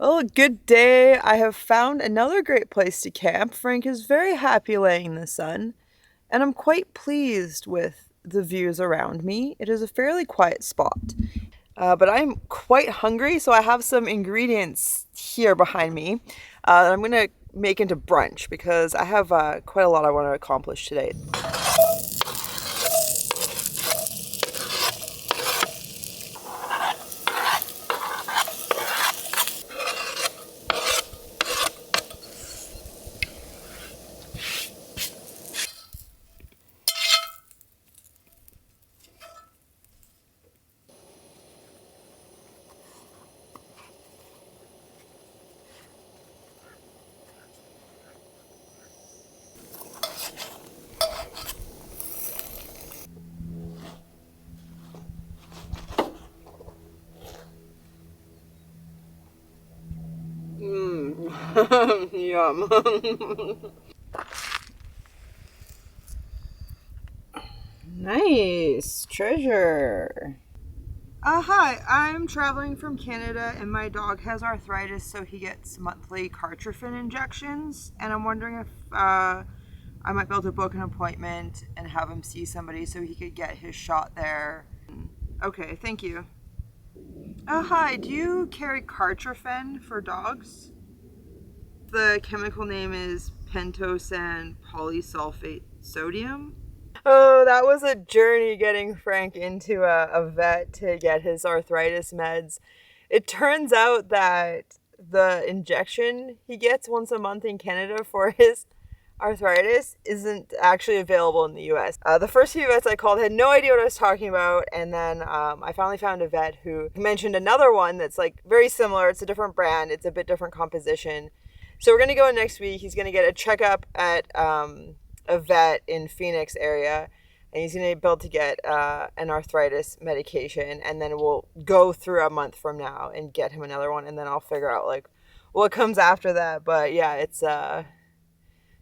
Well, good day. I have found another great place to camp. Frank is very happy laying in the sun, and I'm quite pleased with the views around me. It is a fairly quiet spot, but I'm quite hungry, so I have some ingredients here behind me that I'm going to make into brunch because I have quite a lot I want to accomplish today. Yum. Nice treasure. Hi, I'm traveling from Canada and my dog has arthritis, so he gets monthly Cartrophin injections. And I'm wondering if I might be able to book an appointment and have him see somebody so he could get his shot there. Okay, thank you. Hi, do you carry Cartrophin for dogs? The chemical name is pentosan polysulfate sodium. Oh, that was a journey getting Frank into a vet to get his arthritis meds. It turns out that the injection he gets once a month in Canada for his arthritis isn't actually available in the US. The first few vets I called had no idea what I was talking about, and then I finally found a vet who mentioned another one that's like very similar. It's a different brand, it's a bit different composition. So we're gonna go in next week. He's gonna get a checkup at a vet in Phoenix area, and he's gonna be able to get an arthritis medication, and then we'll go through a month from now and get him another one, and then I'll figure out like what comes after that. But yeah, it's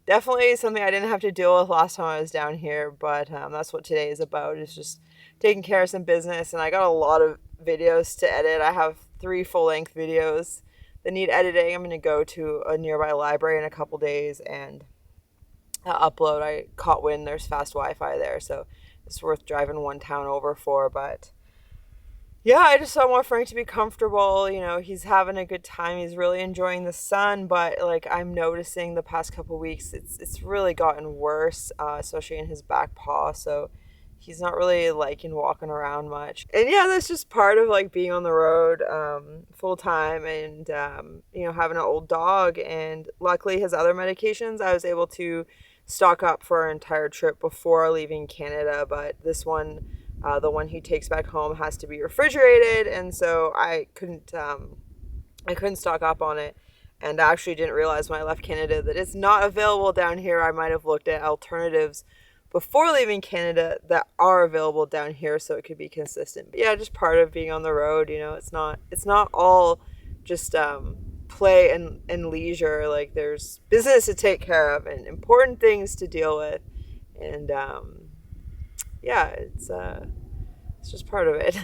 definitely something I didn't have to deal with last time I was down here, but that's what today is about, is just taking care of some business. And I got a lot of videos to edit. I have 3 full-length videos that need editing. I'm going to go to a nearby library in a couple days and upload. I caught wind there's fast Wi-Fi there, so it's worth driving one town over for. But yeah, I just want Frank to be comfortable. You know, he's having a good time. He's really enjoying the sun, but like I'm noticing the past couple weeks, it's really gotten worse, especially in his back paw. So he's not really liking walking around much. And yeah, that's just part of like being on the road full time and you know, having an old dog. And luckily his other medications I was able to stock up for our entire trip before leaving Canada, but this one, the one he takes back home, has to be refrigerated, and so I couldn't stock up on it. And I actually didn't realize when I left Canada that it's not available down here. I might have looked at alternatives before leaving Canada that are available down here so it could be consistent. But yeah, just part of being on the road, you know, it's not all just play and leisure. Like there's business to take care of and important things to deal with. And yeah, it's just part of it.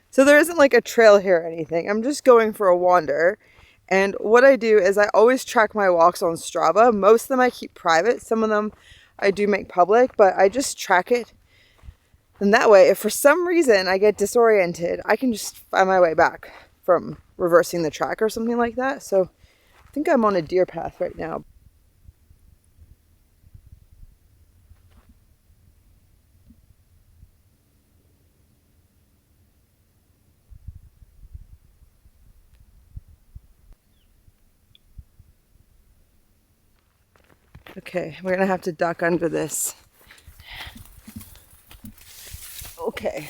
So there isn't like a trail here or anything. I'm just going for a wander. And what I do is I always track my walks on Strava. Most of them I keep private. Some of them I do make public, but I just track it. And that way, if for some reason I get disoriented, I can just find my way back from reversing the track or something like that. So I think I'm on a deer path right now. Okay, we're gonna have to duck under this. Okay,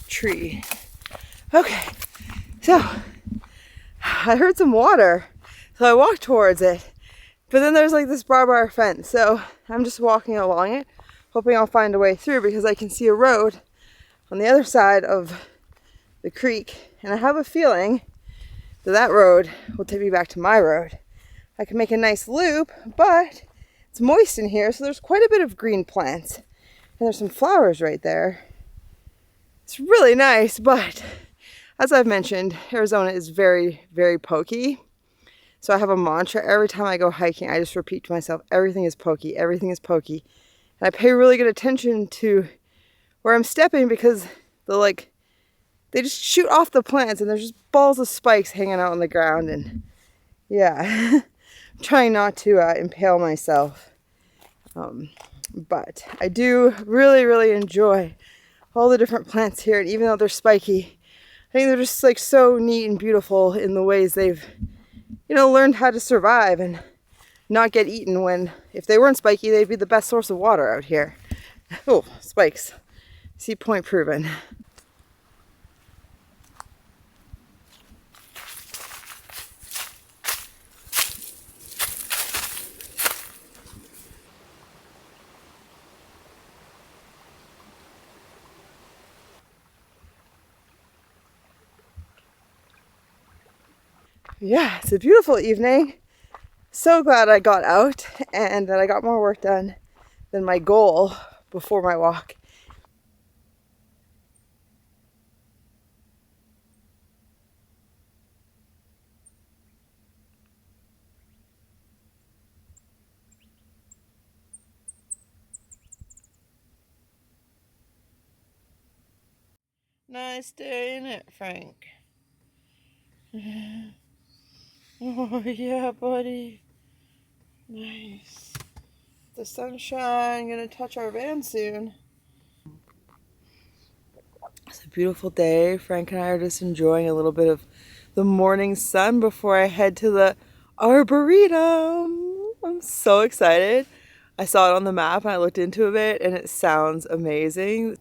tree. Okay, so I heard some water, so I walked towards it, but then there's like this barbed wire fence, so I'm just walking along it, hoping I'll find a way through because I can see a road on the other side of the creek, and I have a feeling that that road will take me back to my road. I can make a nice loop, but It's moist in here, so there's quite a bit of green plants. And there's some flowers right there. It's really nice, but as I've mentioned, Arizona is very, very pokey. So I have a mantra every time I go hiking. I just repeat to myself, everything is pokey, everything is pokey. And I pay really good attention to where I'm stepping because they just shoot off the plants and there's just balls of spikes hanging out on the ground. And yeah, I'm trying not to impale myself. But I do really, really enjoy all the different plants here. And even though they're spiky, I think they're just like so neat and beautiful in the ways they've, learned how to survive and not get eaten when, if they weren't spiky, they'd be the best source of water out here. Oh, spikes. See, point proven. Yeah, it's a beautiful evening. So glad I got out and that I got more work done than my goal before my walk. Nice day, ain't it, Frank? Oh, yeah, buddy. Nice. The sunshine gonna touch our van soon. It's a beautiful day. Frank and I are just enjoying a little bit of the morning sun before I head to the Arboretum. I'm so excited. I saw it on the map and I looked into it a bit and it sounds amazing.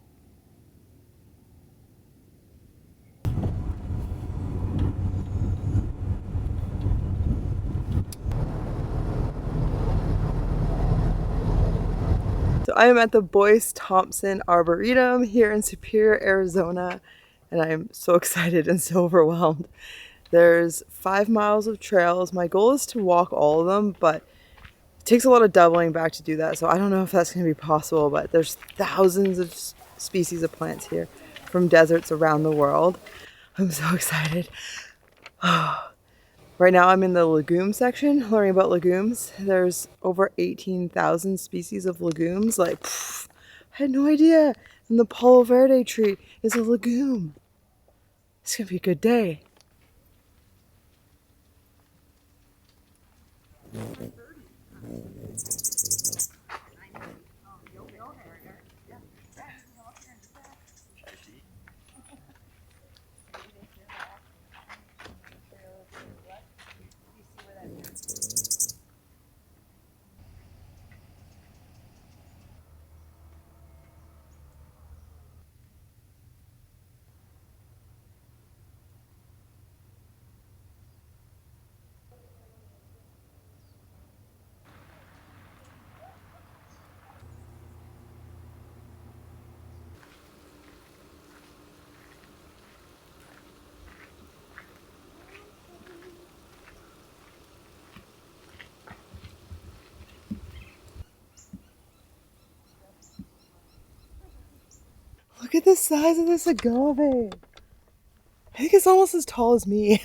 So I am at the Boyce Thompson Arboretum here in Superior, Arizona, and I'm so excited and so overwhelmed. There's 5 miles of trails. My goal is to walk all of them, but it takes a lot of doubling back to do that, so I don't know if that's going to be possible, but there's thousands of species of plants here from deserts around the world. I'm so excited. Right now I'm in the legume section, learning about legumes. There's over 18,000 species of legumes. I had no idea. And the Palo Verde tree is a legume. It's gonna be a good day. Look at the size of this agave. I think it's almost as tall as me.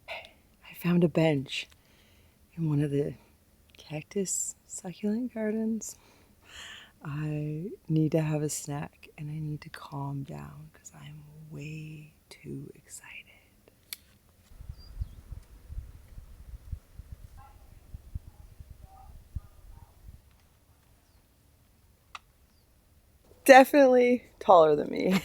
I found a bench in one of the cactus succulent gardens. I need to have a snack and I need to calm down because I'm way too excited. Definitely taller than me.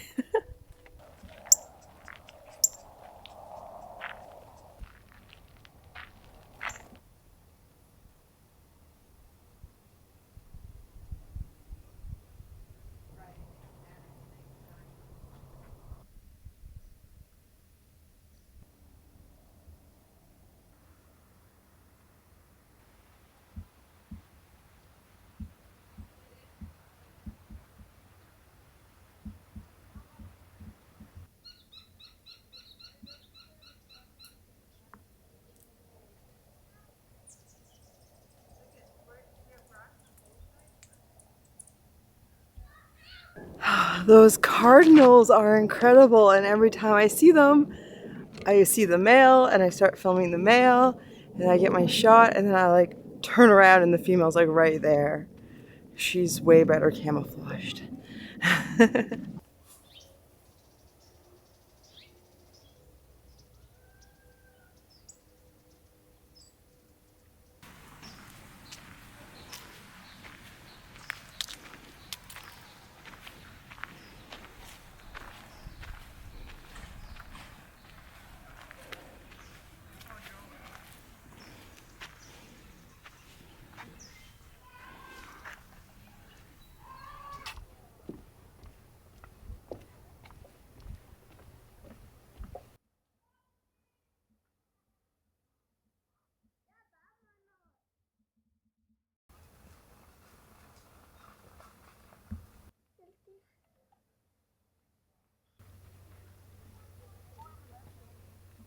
Those cardinals are incredible, and every time I see them, I see the male and I start filming the male and I get my shot and then I like turn around and the female's like right there. She's way better camouflaged.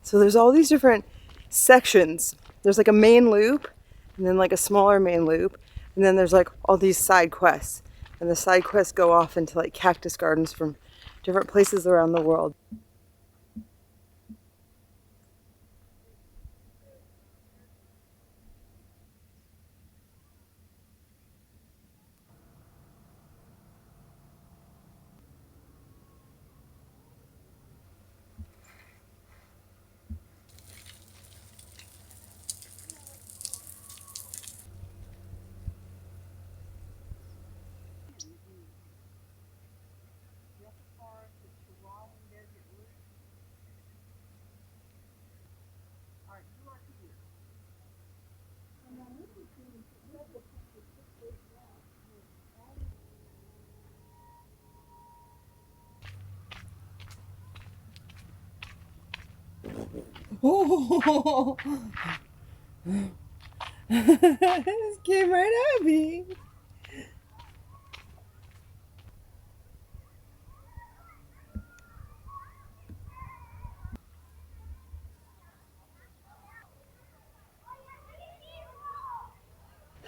So there's all these different sections. There's like a main loop and then like a smaller main loop. And then there's like all these side quests. And the side quests go off into like cactus gardens from different places around the world. Oh, this came right at me.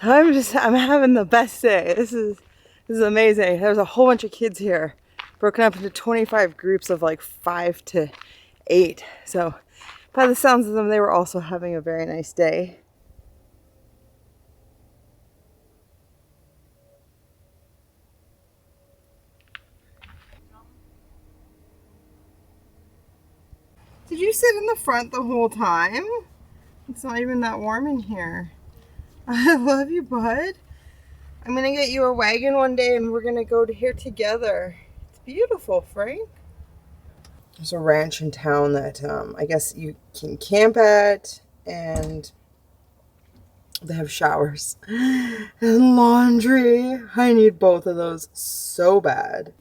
I'm having the best day. This is amazing. There's a whole bunch of kids here, broken up into 25 groups of like 5 to 8. So by the sounds of them, they were also having a very nice day. Did you sit in the front the whole time? It's not even that warm in here. I love you, bud. I'm gonna get you a wagon one day and we're gonna go to here together. It's beautiful, Frank. There's a ranch in town that I guess you can camp at, and they have showers and laundry. I need both of those so bad.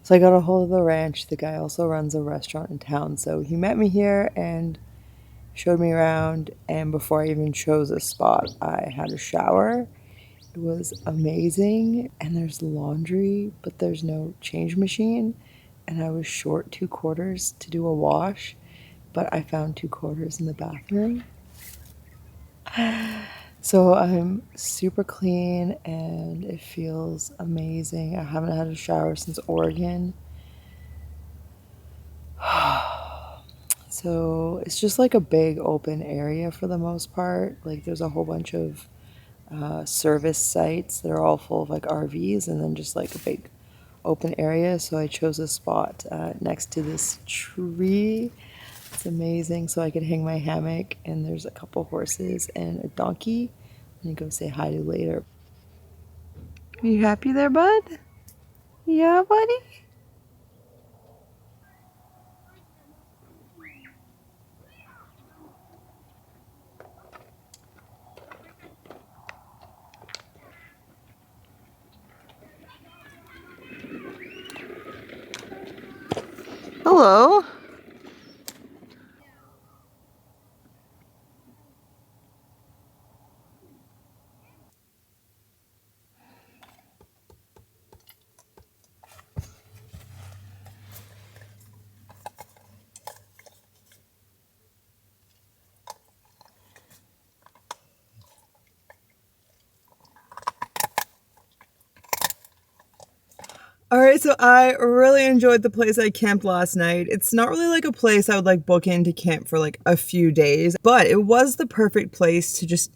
So I got a hold of the ranch. The guy also runs a restaurant in town. So he met me here and showed me around. And before I even chose a spot, I had a shower. It was amazing. And there's laundry, but there's no change machine. And I was short 2/4 to do a wash, but I found 2/4 in the bathroom. So I'm super clean and it feels amazing. I haven't had a shower since Oregon. So it's just like a big open area for the most part. Like there's a whole bunch of service sites that are all full of like RVs and then just like a big open area. So I chose a spot next to this tree. It's amazing. So I could hang my hammock and there's a couple horses and a donkey. I'm gonna go say hi to later. Are you happy there, bud? Yeah, buddy? Hello. All right, so I really enjoyed the place I camped last night. It's not really like a place I would like book in to camp for like a few days, but it was the perfect place to just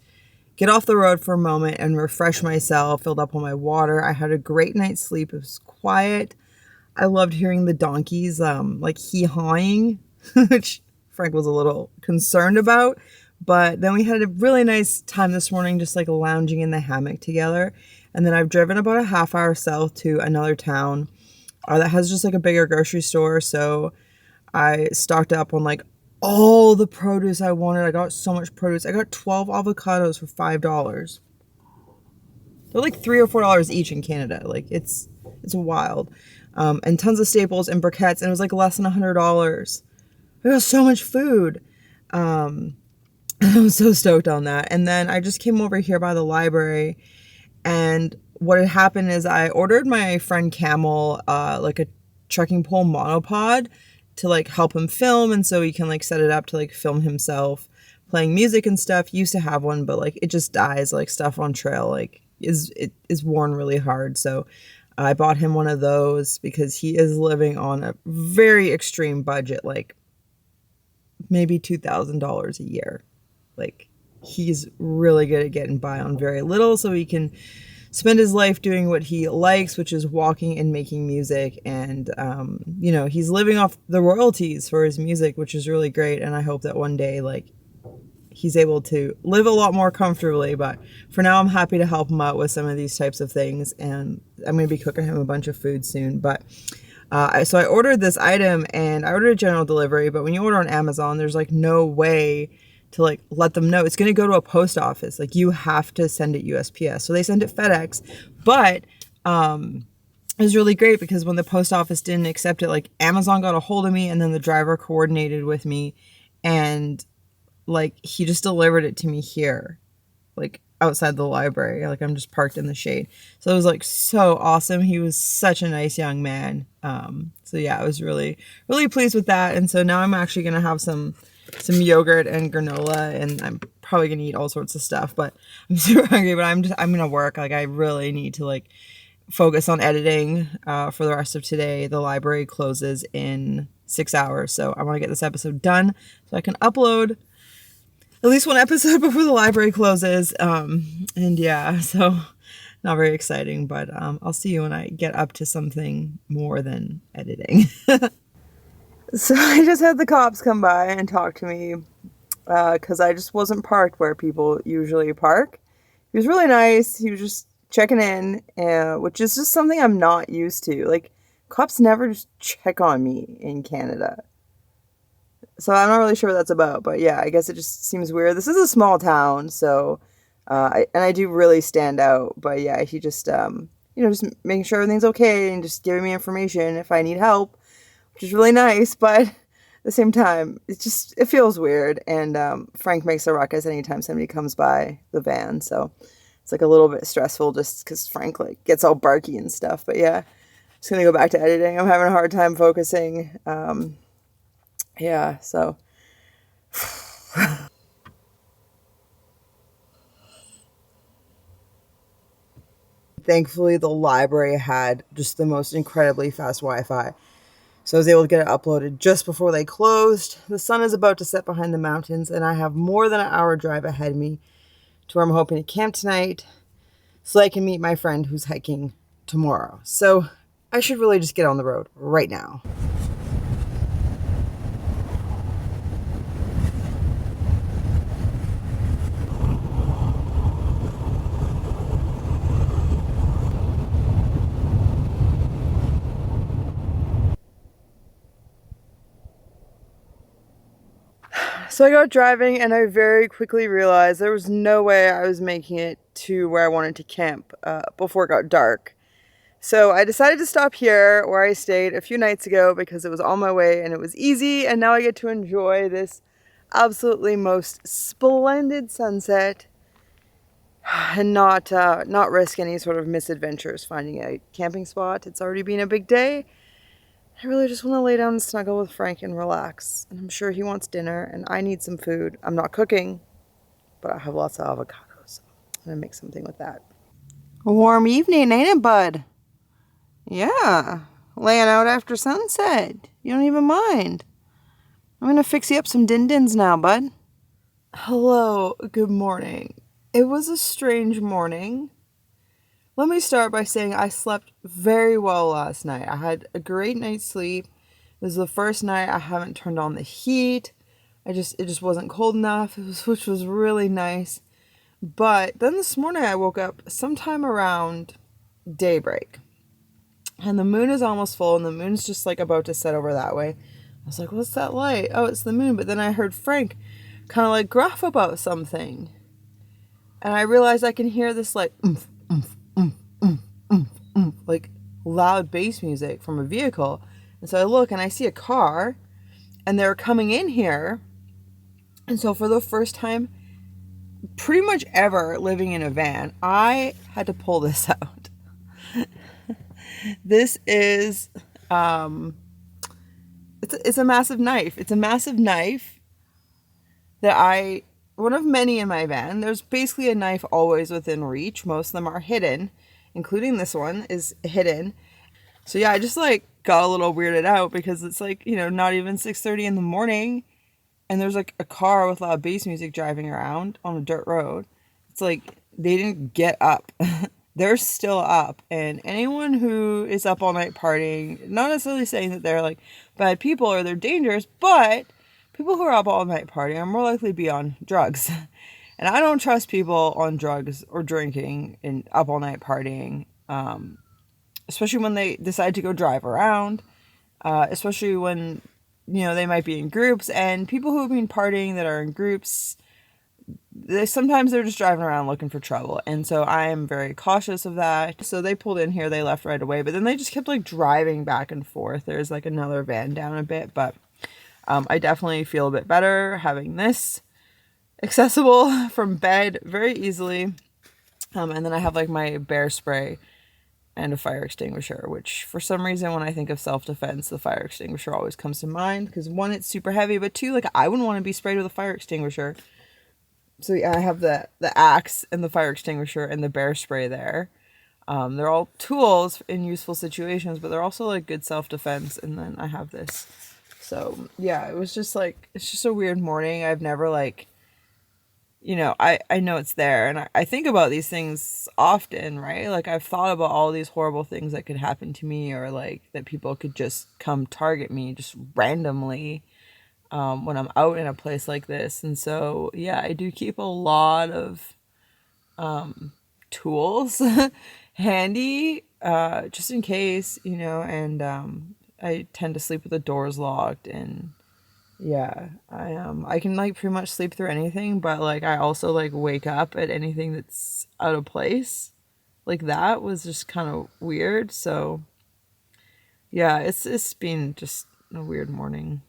get off the road for a moment and refresh myself, filled up on my water. I had a great night's sleep. It was quiet. I loved hearing the donkeys like hee-hawing, which Frank was a little concerned about. But then we had a really nice time this morning, just like lounging in the hammock together. And then I've driven about a half hour south to another town that has just like a bigger grocery store. So I stocked up on like all the produce I wanted. I got so much produce. I got 12 avocados for $5. They're like $3 or $4 each in Canada. Like it's wild. And tons of staples and briquettes, and it was like less than $100. I got so much food. I was so stoked on that. And then I just came over here by the library, and what had happened is I ordered my friend Camel like a trekking pole monopod to like help him film, and so he can like set it up to like film himself playing music and stuff. He used to have one, but like it just dies. Like stuff on trail like is worn really hard. So I bought him one of those because he is living on a very extreme budget, like maybe $2,000 a year. Like he's really good at getting by on very little, so he can spend his life doing what he likes, which is walking and making music. And, you know, he's living off the royalties for his music, which is really great. And I hope that one day, like, he's able to live a lot more comfortably. But for now, I'm happy to help him out with some of these types of things. And I'm going to be cooking him a bunch of food soon. But so I ordered this item, and I ordered a general delivery. But when you order on Amazon, there's like no way to like let them know it's going to go to a post office. Like you have to send it USPS. So they send it FedEx, but it was really great because when the post office didn't accept it, like Amazon got a hold of me, and then the driver coordinated with me, and like he just delivered it to me here, like outside the library. Like I'm just parked in the shade. So it was like so awesome. He was such a nice young man. So yeah, I was really, really pleased with that. And so now I'm actually going to have some yogurt and granola, and I'm probably gonna eat all sorts of stuff, but I'm super hungry. But I'm gonna work. Like I really need to like focus on editing for the rest of today. The library closes in 6 hours, so I want to get this episode done so I can upload at least one episode before the library closes. And yeah, so not very exciting, but I'll see you when I get up to something more than editing. So I just had the cops come by and talk to me because I just wasn't parked where people usually park. He was really nice. He was just checking in, which is just something I'm not used to. Like, cops never just check on me in Canada. So I'm not really sure what that's about. But yeah, I guess it just seems weird. This is a small town, so I do really stand out. But yeah, he just, just making sure everything's okay and just giving me information if I need help, which is really nice, but at the same time, it feels weird. And Frank makes a ruckus anytime somebody comes by the van, so it's like a little bit stressful just because Frank like gets all barky and stuff. But yeah, just gonna go back to editing. I'm having a hard time focusing. Yeah, so thankfully the library had just the most incredibly fast Wi-Fi. So I was able to get it uploaded just before they closed. The sun is about to set behind the mountains, and I have more than an hour drive ahead of me to where I'm hoping to camp tonight so I can meet my friend who's hiking tomorrow. So I should really just get on the road right now. So I got driving, and I very quickly realized there was no way I was making it to where I wanted to camp before it got dark. So I decided to stop here where I stayed a few nights ago because it was on my way and it was easy, and now I get to enjoy this absolutely most splendid sunset and not risk any sort of misadventures finding a camping spot. It's already been a big day. I really just want to lay down and snuggle with Frank and relax. And I'm sure he wants dinner, and I need some food. I'm not cooking, but I have lots of avocados. So I'm going to make something with that. A warm evening, ain't it, bud? Yeah, laying out after sunset. You don't even mind. I'm gonna fix you up some din-dins now, bud. Hello, good morning. It was a strange morning. Let me start by saying I slept very well last night. I had a great night's sleep. This is the first night I haven't turned on the heat. It just wasn't cold enough, which was really nice. But then this morning I woke up sometime around daybreak. And the moon is almost full, and the moon's just like about to set over that way. I was like, what's that light? Oh, it's the moon. But then I heard Frank kind of like gruff about something. And I realized I can hear this like like loud bass music from a vehicle. And so I look and I see a car, and they're coming in here. And so for the first time pretty much ever living in a van, I had to pull this out. This is it's a massive knife. It's a massive knife that one of many in my van. There's basically a knife always within reach. Most of them are hidden, including this one is hidden. So yeah, I just like got a little weirded out because it's like, not even 6:30 in the morning, and there's like a car with loud bass music driving around on a dirt road. It's like they didn't get up. They're still up, and anyone who is up all night partying, not necessarily saying that they're like bad people or they're dangerous, but people who are up all night partying are more likely to be on drugs. And I don't trust people on drugs or drinking and up all night partying, especially when they decide to go drive around, especially when, they might be in groups. And people who have been partying that are in groups, sometimes they're just driving around looking for trouble. And so I am very cautious of that. So they pulled in here, they left right away, but then they just kept like driving back and forth. There's like another van down a bit, but I definitely feel a bit better having this accessible from bed very easily. And then I have like my bear spray and a fire extinguisher, which for some reason when I think of self-defense, the fire extinguisher always comes to mind, because one, it's super heavy, but two, like I wouldn't want to be sprayed with a fire extinguisher. So yeah, I have the axe and the fire extinguisher and the bear spray there. They're all tools in useful situations, but they're also like good self-defense. And then I have this. So yeah, it's just a weird morning. I've never like, I know it's there, and I think about these things often, right? Like I've thought about all these horrible things that could happen to me, or like that people could just come target me just randomly. When I'm out in a place like this. And so, yeah, I do keep a lot of tools handy, just in case, and I tend to sleep with the doors locked. And yeah, I can like pretty much sleep through anything, but like I also like wake up at anything that's out of place. Like that was just kind of weird. So yeah, it's been just a weird morning.